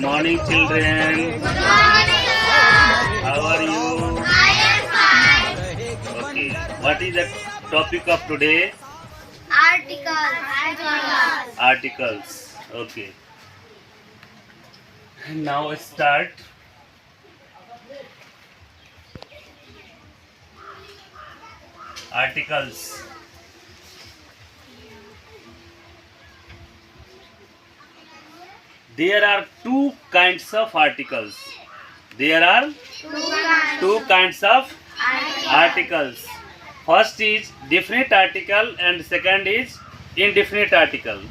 morning, children. How are you? Okay. What is the topic of today? Articles. Okay. Now start. Articles. There are two kinds of articles. There are two kinds of articles. First is definite article and second is indefinite article.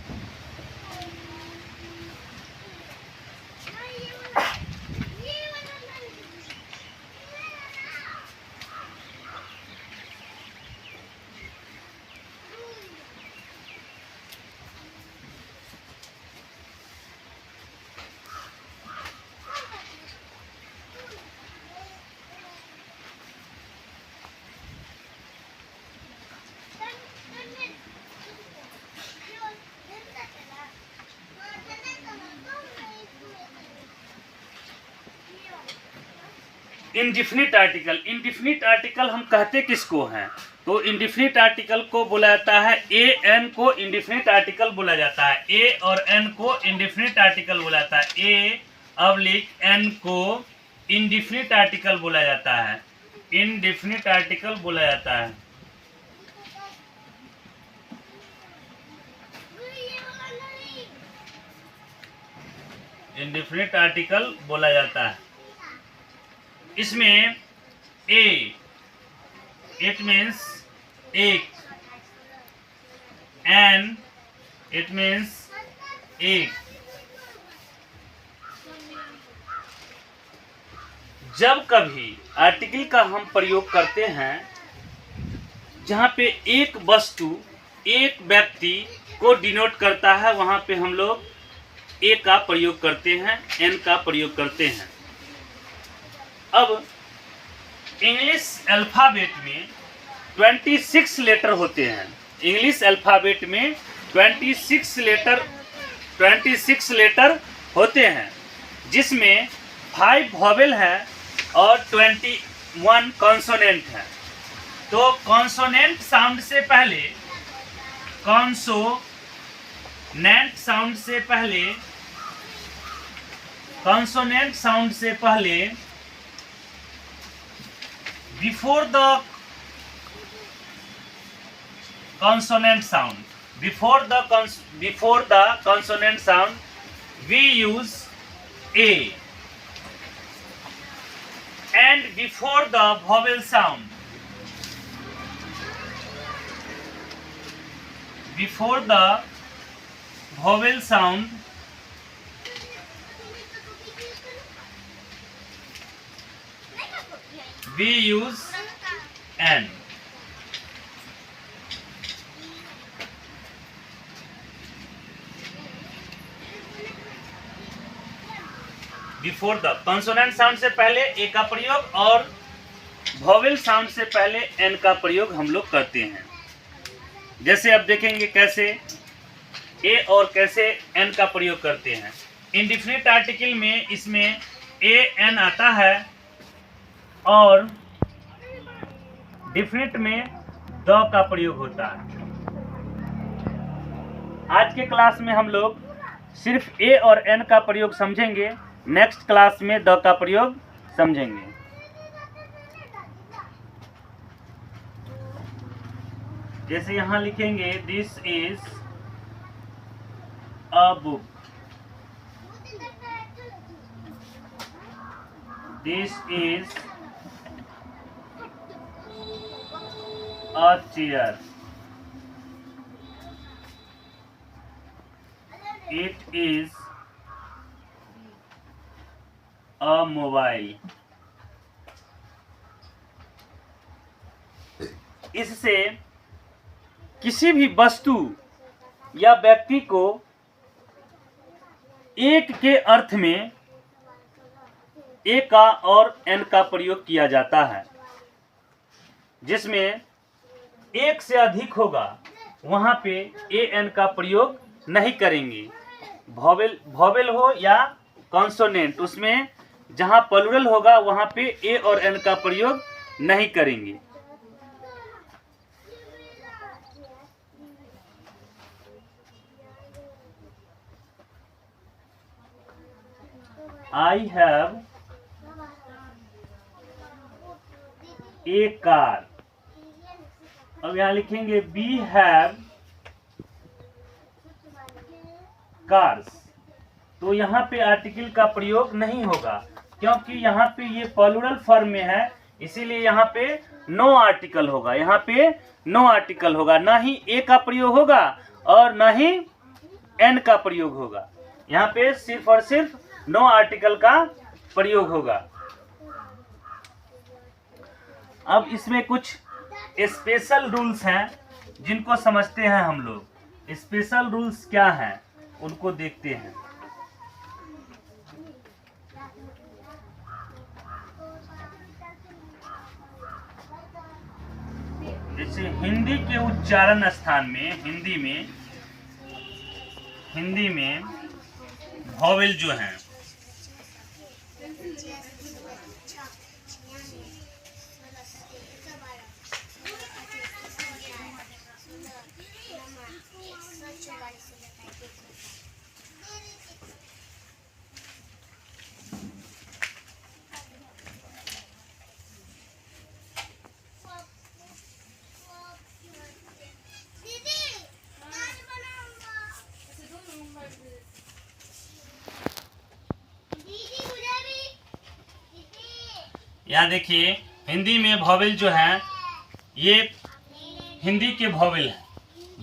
Indefinite article हम कहते किसको हैं? तो indefinite article को बोला जाता है A N को इंडिफिनिट आर्टिकल बोला जाता है। ए और एन को इंडिफिनिट आर्टिकल बोला जाता है। ए अब्लिक एन को इंडिफिनिट आर्टिकल बोला जाता है। इंडिफिनिट आर्टिकल बोला जाता है। इंडिफिनिट आर्टिकल बोला जाता है। इसमें ए इट मीन्स एक, एन इट मीन्स एक। जब कभी आर्टिकल का हम प्रयोग करते हैं जहाँ पे एक वस्तु एक व्यक्ति को डिनोट करता है, वहाँ पे हम लोग ए का प्रयोग करते हैं, एन का प्रयोग करते हैं। अब इंग्लिश अल्फ़ाबेट में 26 लेटर होते हैं। इंग्लिश अल्फ़ाबेट में 26 लेटर होते हैं, जिसमें 5 वॉवेल है और 21 कॉन्सोनेंट है। तो कॉन्सोनेंट साउंड से पहले कॉन्सोनेंट साउंड से पहले before the consonant sound we use a, and before the vowel sound we use n. Before the consonant sound से पहले ए का प्रयोग और वॉवेल साउंड से पहले एन का प्रयोग हम लोग करते हैं। जैसे अब देखेंगे कैसे ए और कैसे एन का प्रयोग करते हैं। इंडिफिनिट आर्टिकल में इसमें ए एन आता है और डिफिनिट में द का प्रयोग होता है। आज के क्लास में हम लोग सिर्फ ए और एन का प्रयोग समझेंगे, नेक्स्ट क्लास में द का प्रयोग समझेंगे। जैसे यहाँ लिखेंगे this is a book, this is a chair, it is a mobile। इससे किसी भी वस्तु या व्यक्ति को एक के अर्थ में ए का और एन का प्रयोग किया जाता है। जिसमें एक से अधिक होगा वहाँ पे ए एन का प्रयोग नहीं करेंगे। वॉवेल हो या कॉन्सोनेंट, उसमें जहां प्लूरल होगा वहां पे ए और एन का प्रयोग नहीं करेंगे। I have a car. अब यहां लिखेंगे वी हैव कार्स। तो यहाँ पे आर्टिकल का प्रयोग नहीं होगा क्योंकि यहाँ पे ये प्लूरल फॉर्म में है, इसीलिए यहाँ पे नो आर्टिकल होगा। यहाँ पे नो आर्टिकल होगा, ना ही ए का प्रयोग होगा और ना ही एन का प्रयोग होगा। यहाँ पे सिर्फ और सिर्फ नो आर्टिकल का प्रयोग होगा। अब इसमें कुछ स्पेशल रूल्स हैं जिनको समझते हैं हम लोग। स्पेशल रूल्स क्या हैं उनको देखते हैं। जैसे हिंदी के उच्चारण स्थान में हिंदी में वॉवेल जो हैं यहाँ देखिए हिंदी में वॉवेल जो हैं ये हिंदी के वॉवेल हैं,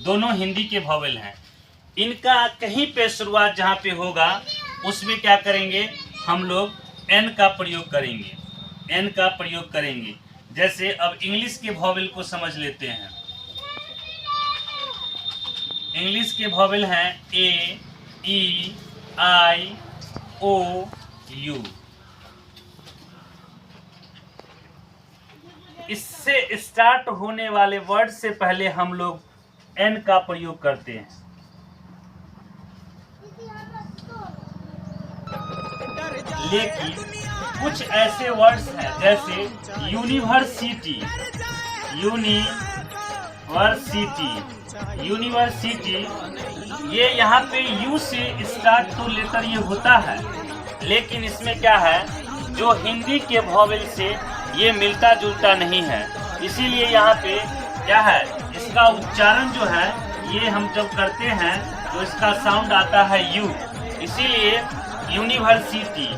दोनों हिंदी के वॉवेल हैं। इनका कहीं पे शुरुआत जहाँ पे होगा उसमें क्या करेंगे हम लोग एन का प्रयोग करेंगे, एन का प्रयोग करेंगे। जैसे अब इंग्लिश के वॉवेल को समझ लेते हैं। इंग्लिश के वॉवेल हैं ए, ई, आई, ओ, यू। इससे स्टार्ट होने वाले वर्ड से पहले हम लोग एन का प्रयोग करते हैं। लेकिन कुछ ऐसे वर्ड्स हैं जैसे यूनिवर्सिटी, ये यहाँ पे यू से स्टार्ट तो लेटर ये होता है, लेकिन इसमें क्या है जो हिंदी के वॉवेल से ये मिलता जुलता नहीं है। इसीलिए यहाँ पे क्या है इसका उच्चारण जो है ये हम जब करते हैं तो इसका साउंड आता है यू। इसीलिए यूनिवर्सिटी,